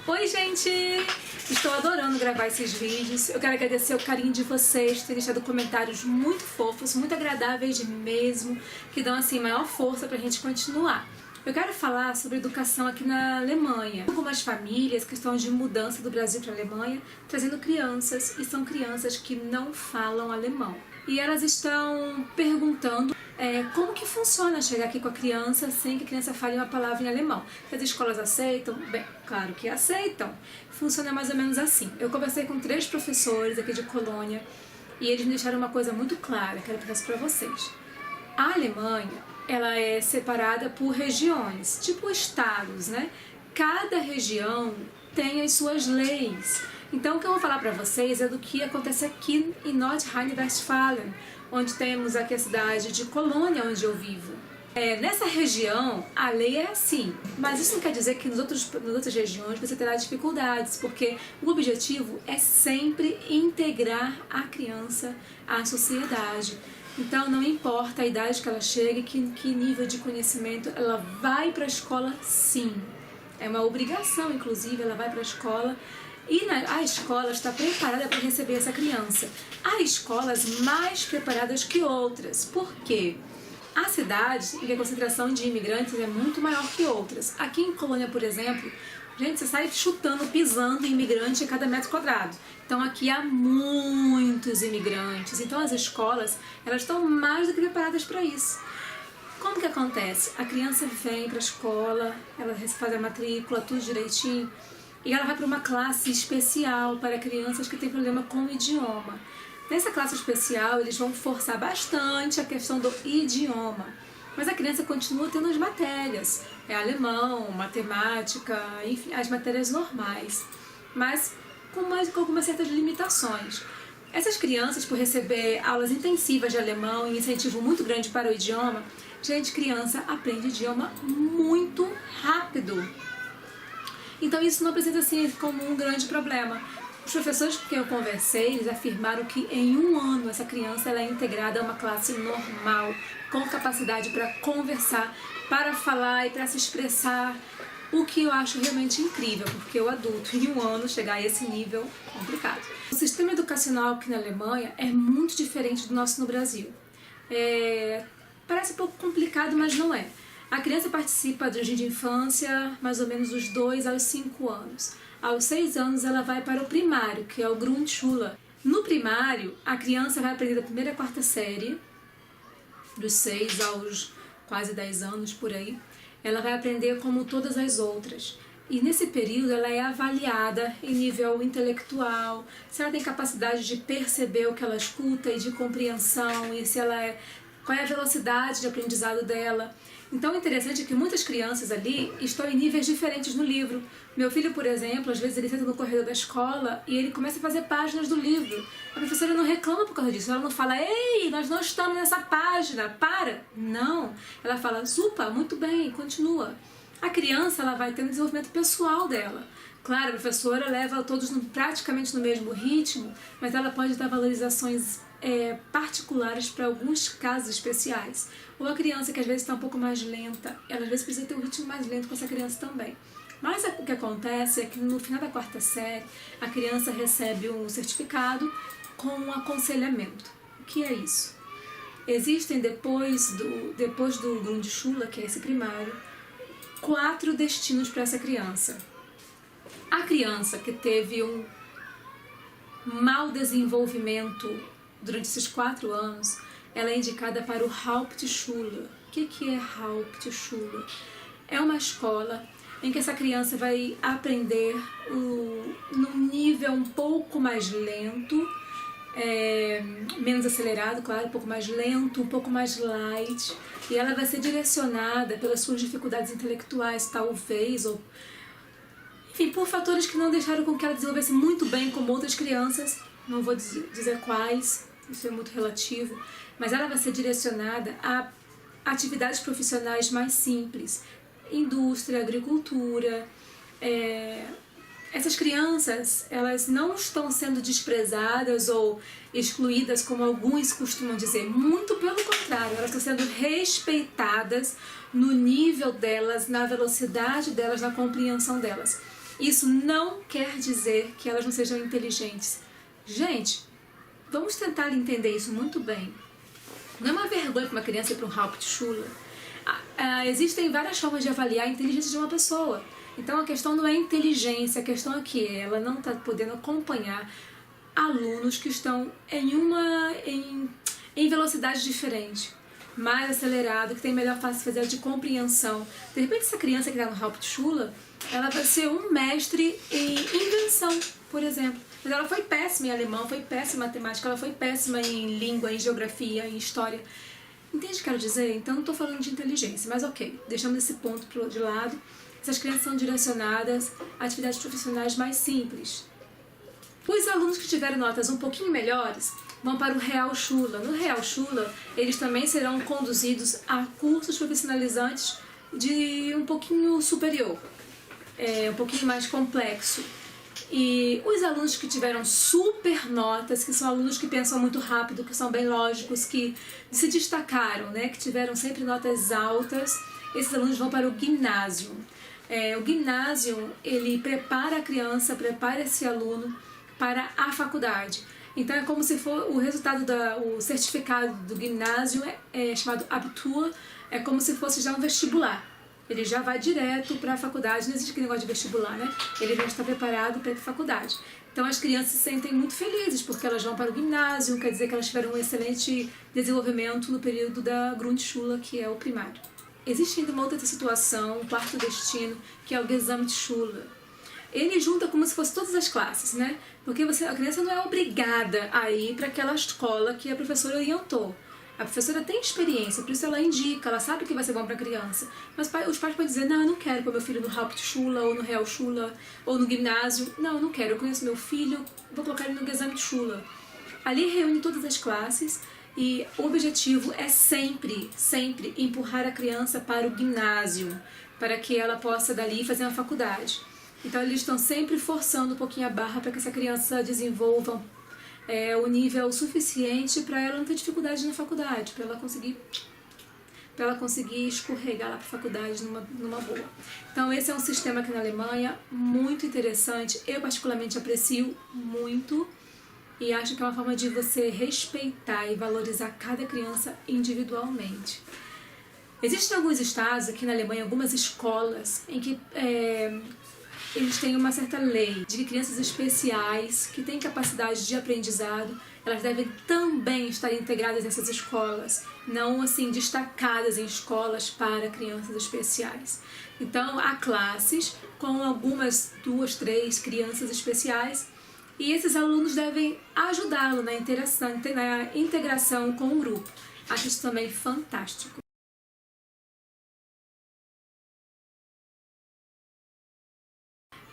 Oi, gente! Estou adorando gravar esses vídeos. Eu quero agradecer o carinho de vocês, terem deixado comentários muito fofos, muito agradáveis mesmo, que dão assim maior força pra gente continuar. Eu quero falar sobre educação aqui na Alemanha. Algumas famílias que estão de mudança do Brasil para a Alemanha, trazendo crianças, e são crianças que não falam alemão. E elas estão perguntando como que funciona chegar aqui com a criança sem que a criança fale uma palavra em alemão. Se as escolas aceitam? Bem, claro que aceitam. Funciona mais ou menos assim. Eu conversei com 3 professores aqui de Colônia e eles me deixaram uma coisa muito clara, quero passar para vocês. A Alemanha, ela é separada por regiões, tipo estados, né? Cada região tem as suas leis. Então o que eu vou falar para vocês é do que acontece aqui em Nordrhein-Westfalen, onde temos aqui a cidade de Colônia, onde eu vivo. Nessa região, a lei é assim, mas isso não quer dizer que nas outras regiões você terá dificuldades, porque o objetivo é sempre integrar a criança à sociedade. Então não importa a idade que ela chegue, que nível de conhecimento, ela vai para a escola sim. É uma obrigação, inclusive, ela vai para a escola. E a escola está preparada para receber essa criança. Há escolas mais preparadas que outras. Por quê? Há cidades em que a concentração de imigrantes é muito maior que outras. Aqui em Colônia, por exemplo, gente, você sai chutando, pisando imigrante a cada metro quadrado. Então aqui há muitos imigrantes. Então as escolas, elas estão mais do que preparadas para isso. Como que acontece? A criança vem para a escola, ela faz a matrícula, tudo direitinho. E ela vai para uma classe especial para crianças que têm problema com o idioma. Nessa classe especial, eles vão forçar bastante a questão do idioma. Mas a criança continua tendo as matérias. Alemão, matemática, enfim, as matérias normais. Mas com algumas certas limitações. Essas crianças, por receber aulas intensivas de alemão e incentivo muito grande para o idioma, gente, criança aprende idioma muito rápido. Então isso não apresenta assim como um grande problema. Os professores com quem eu conversei, eles afirmaram que em um ano essa criança ela é integrada a uma classe normal, com capacidade para conversar, para falar e para se expressar, o que eu acho realmente incrível, porque o adulto em um ano chegar a esse nível é complicado. O sistema educacional aqui na Alemanha é muito diferente do nosso no Brasil. Parece um pouco complicado, mas não é. A criança participa do jardim de infância mais ou menos dos 2 aos 5 anos. Aos 6 anos ela vai para o primário, que é o Grundschule. No primário, a criança vai aprender da primeira à 4ª série, dos 6 aos quase 10 anos por aí. Ela vai aprender como todas as outras. E nesse período ela é avaliada em nível intelectual, se ela tem capacidade de perceber o que ela escuta e de compreensão, e se ela qual é a velocidade de aprendizado dela. Então o interessante é que muitas crianças ali estão em níveis diferentes no livro. Meu filho, por exemplo, às vezes ele senta no corredor da escola e ele começa a fazer páginas do livro. A professora não reclama por causa disso, ela não fala, ei, nós não estamos nessa página, para! Não, ela fala, zupa, muito bem, continua. A criança ela vai ter um desenvolvimento pessoal dela. Claro, a professora leva todos praticamente no mesmo ritmo, mas ela pode dar valorizações particulares para alguns casos especiais. Ou a criança que às vezes está um pouco mais lenta, ela às vezes precisa ter um ritmo mais lento com essa criança também. Mas o que acontece é que no final da 4ª série, a criança recebe um certificado com um aconselhamento. O que é isso? Existem depois do Grundschule, que é esse primário, 4 destinos para essa criança. A criança que teve um mau desenvolvimento durante esses 4 anos, ela é indicada para o Hauptschule. O que é Hauptschule? É uma escola em que essa criança vai aprender num nível um pouco mais lento, menos acelerado, claro, um pouco mais lento, um pouco mais light, e ela vai ser direcionada pelas suas dificuldades intelectuais, talvez, ou enfim, por fatores que não deixaram com que ela desenvolvesse muito bem como outras crianças, não vou dizer quais, isso é muito relativo, mas ela vai ser direcionada a atividades profissionais mais simples, indústria, agricultura. Essas crianças, elas não estão sendo desprezadas ou excluídas, como alguns costumam dizer, muito pelo contrário, elas estão sendo respeitadas no nível delas, na velocidade delas, na compreensão delas. Isso não quer dizer que elas não sejam inteligentes. Gente, vamos tentar entender isso muito bem. Não é uma vergonha para uma criança ir para um Hauptschule. Existem várias formas de avaliar a inteligência de uma pessoa. Então a questão não é inteligência, a questão é que ela não está podendo acompanhar alunos que estão em velocidade diferente, mais acelerado, que tem melhor facilidade de compreensão. De repente essa criança que está no Hauptschule, ela vai ser um mestre em invenção, por exemplo. Mas ela foi péssima em alemão, foi péssima em matemática, ela foi péssima em língua, em geografia, em história. Entende o que eu quero dizer? Então não estou falando de inteligência, mas ok, deixamos esse ponto de lado. Essas crianças são direcionadas a atividades profissionais mais simples. Os alunos que tiveram notas um pouquinho melhores vão para o Realschule. No Realschule, eles também serão conduzidos a cursos profissionalizantes de um pouquinho superior, um pouquinho mais complexo. E os alunos que tiveram super notas, que são alunos que pensam muito rápido, que são bem lógicos, que se destacaram, né, que tiveram sempre notas altas, esses alunos vão para o ginásio. O ginásio, ele prepara a criança, prepara esse aluno para a faculdade. Então é como se for o resultado, o certificado do ginásio chamado Abitur, é como se fosse já um vestibular. Ele já vai direto para a faculdade, não existe aquele negócio de vestibular, né? Ele já está preparado para ir para a faculdade. Então as crianças se sentem muito felizes porque elas vão para o ginásio, quer dizer que elas tiveram um excelente desenvolvimento no período da Grundschule, que é o primário. Existe ainda uma outra situação, um quarto destino, que é o Gesamtschule. Ele junta como se fosse todas as classes, né? Porque a criança não é obrigada a ir para aquela escola que a professora orientou. A professora tem experiência, por isso ela indica, ela sabe que vai ser bom para a criança. Mas os pais podem dizer, não, eu não quero pôr meu filho no Hauptschule, ou no Realschule, ou no ginásio. Não, eu não quero, eu conheço meu filho, vou colocar ele no Gesamtschule. Ali reúne todas as classes e o objetivo é sempre, sempre empurrar a criança para o ginásio, para que ela possa dali fazer uma faculdade. Então eles estão sempre forçando um pouquinho a barra para que essa criança desenvolva o nível suficiente para ela não ter dificuldade na faculdade, para ela conseguir escorregar lá para a faculdade numa boa. Então esse é um sistema aqui na Alemanha muito interessante, eu particularmente aprecio muito e acho que é uma forma de você respeitar e valorizar cada criança individualmente. Existem alguns estados aqui na Alemanha, algumas escolas em que eles têm uma certa lei de que crianças especiais que têm capacidade de aprendizado, elas devem também estar integradas nessas escolas, não assim destacadas em escolas para crianças especiais. Então há classes com algumas 2, 3 crianças especiais e esses alunos devem ajudá-lo na integração com o grupo. Acho isso também fantástico.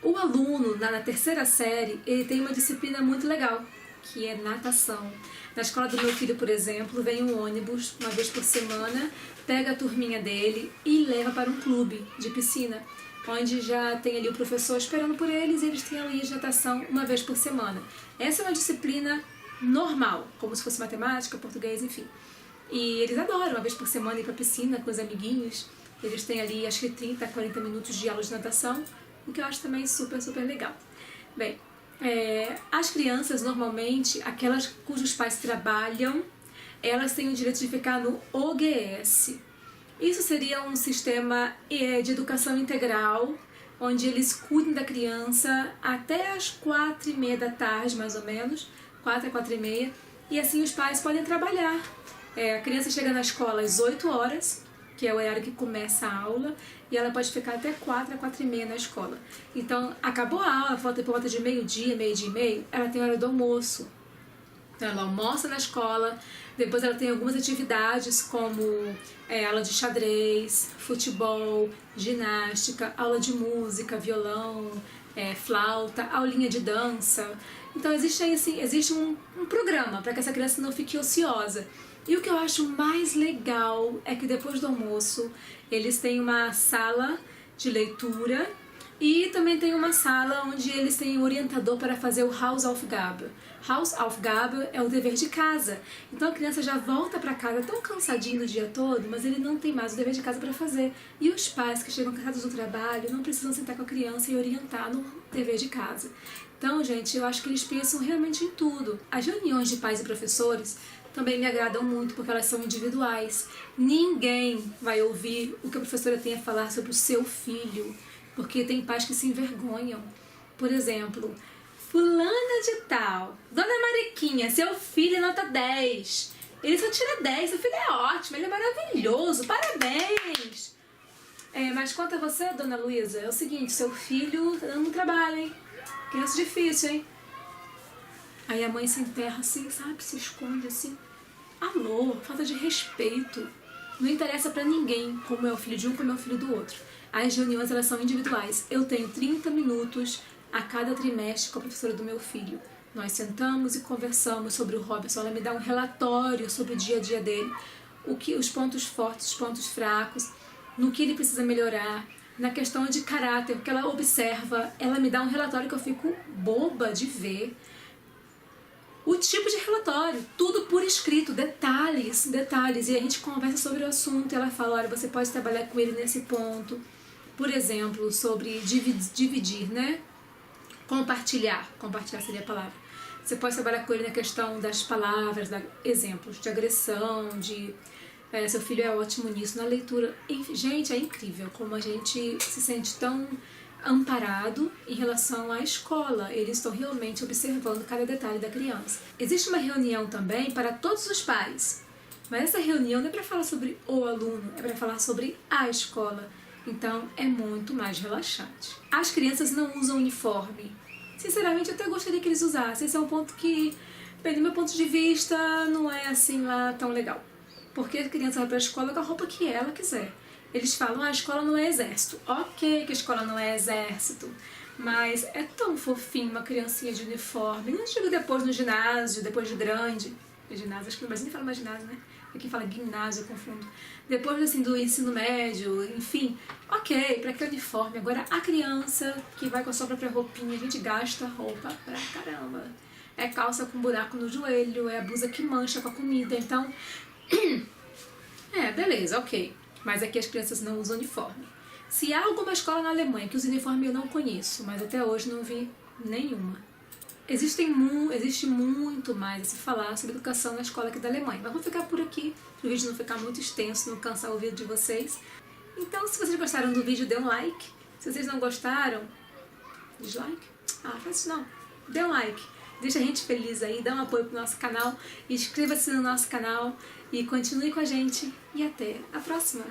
O aluno, na terceira série, ele tem uma disciplina muito legal, que é natação. Na escola do meu filho, por exemplo, vem um ônibus uma vez por semana, pega a turminha dele e leva para um clube de piscina, onde já tem ali o professor esperando por eles e eles têm aulinha de natação uma vez por semana. Essa é uma disciplina normal, como se fosse matemática, português, enfim. E eles adoram uma vez por semana ir para a piscina com os amiguinhos. Eles têm ali, acho que 30 a 40 minutos de aula de natação, o que eu acho também super, super legal. Bem, as crianças, normalmente, aquelas cujos pais trabalham, elas têm o direito de ficar no OGS. Isso seria um sistema de educação integral, onde eles cuidam da criança até as 4h30 da tarde, mais ou menos, 4 a 4h30, e assim os pais podem trabalhar. A criança chega na escola às 8 horas, que é o horário que começa a aula, e ela pode ficar até 4 a 4h30 na escola. Então, acabou a aula, por volta de meio-dia, meio-dia e meio, ela tem hora do almoço. Então, ela almoça na escola, depois ela tem algumas atividades como aula de xadrez, futebol, ginástica, aula de música, violão, flauta, aulinha de dança. Então, existe um programa para que essa criança não fique ociosa. E o que eu acho mais legal é que depois do almoço eles têm uma sala de leitura E também tem uma sala onde eles têm um orientador para fazer o Hausaufgabe. Hausaufgabe é o dever de casa. Então a criança já volta para casa tão cansadinho do dia todo, mas ele não tem mais o dever de casa para fazer. E os pais que chegam cansados do trabalho não precisam sentar com a criança e orientar no dever de casa. Então, gente, eu acho que eles pensam realmente em tudo. As reuniões de pais e professores também me agradam muito porque elas são individuais. Ninguém vai ouvir o que a professora tem a falar sobre o seu filho, porque tem pais que se envergonham. Por exemplo, fulana de tal, dona Mariquinha, seu filho é nota 10. Ele só tira 10, seu filho é ótimo, ele é maravilhoso, parabéns. Mas quanto a você, dona Luísa, é o seguinte, seu filho tá dando um trabalho, hein? Criança difícil, hein? Aí a mãe se enterra assim, sabe? Se esconde assim. Alô, falta de respeito. Não interessa pra ninguém como é o filho de um, como é o filho do outro. As reuniões, elas são individuais. Eu tenho 30 minutos a cada trimestre com a professora do meu filho. Nós sentamos e conversamos sobre o Robson. Ela me dá um relatório sobre o dia a dia dele, os pontos fortes, os pontos fracos, no que ele precisa melhorar, na questão de caráter, que ela observa. Ela me dá um relatório que eu fico boba de ver. O tipo de relatório, tudo por escrito, detalhes, e a gente conversa sobre o assunto, e ela fala, olha, você pode trabalhar com ele nesse ponto, por exemplo, sobre dividir, né? Compartilhar seria a palavra. Você pode trabalhar com ele na questão das palavras, exemplos de agressão, seu filho é ótimo nisso, na leitura. Enfim, gente, é incrível como a gente se sente tão amparado em relação à escola. Eles estão realmente observando cada detalhe da criança. Existe uma reunião também para todos os pais, mas essa reunião não é para falar sobre o aluno, é para falar sobre a escola. Então é muito mais relaxante. As crianças não usam uniforme. Sinceramente, eu até gostaria que eles usassem. Esse é um ponto que, bem, do meu ponto de vista, não é assim lá tão legal. Porque a criança vai para a escola com a roupa que ela quiser. Eles falam, a escola não é exército. Ok que a escola não é exército, mas é tão fofinho uma criancinha de uniforme. Não digo depois no ginásio, depois de grande. Ginásio, acho que no Brasil nem fala mais ginásio, né? Aqui fala ginásio, eu confundo. Depois assim, do ensino médio, enfim, ok, para aquele uniforme. Agora a criança que vai com a sua própria roupinha, a gente gasta roupa pra caramba. É calça com buraco no joelho, é a blusa que mancha com a comida, então... beleza, ok. Mas aqui as crianças não usam uniforme. Se há alguma escola na Alemanha que usa uniforme, eu não conheço, mas até hoje não vi nenhuma. Existe muito mais a se falar sobre educação na escola aqui da Alemanha. Mas vou ficar por aqui, para o vídeo não ficar muito extenso, não cansar o ouvido de vocês. Então, se vocês gostaram do vídeo, dê um like. Se vocês não gostaram, dislike? Faz isso não. Dê um like. Deixa a gente feliz aí, dá um apoio pro nosso canal, inscreva-se no nosso canal e continue com a gente. E até a próxima!